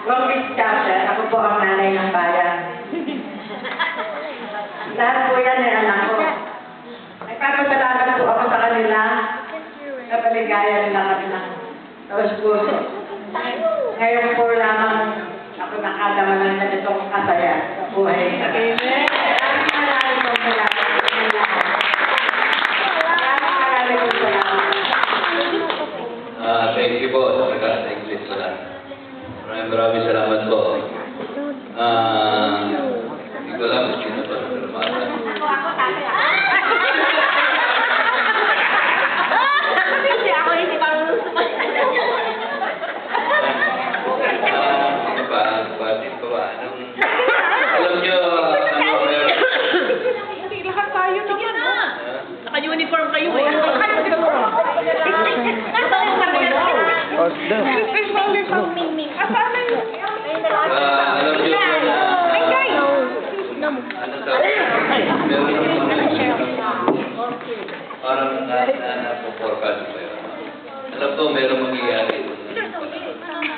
Robin Chapter, ako po ang nanay ng bayan. Lahat po yan ay anak ko. Nagpapasalamat po ako sa kanila. Napaligaya nila kami ng taos puso. Ngayon po lamang ako nakadama ng ganitong kasaya sa buhay. Maraming po salamat. Maraming po salamat. Thank you po sa pagka-English ko lang. Maraming salamat po. Hindi ko alam kung sino pa sa kalamatan. Hindi marunong Bakit ko ba? Alam nyo, meron. Hindi, lahat tayo naman. Naka-uniform kayo eh. Naka-uniform. Alam nyo na ano sabi? Meron naman parang na-forecast ko yun. Alam ko, meron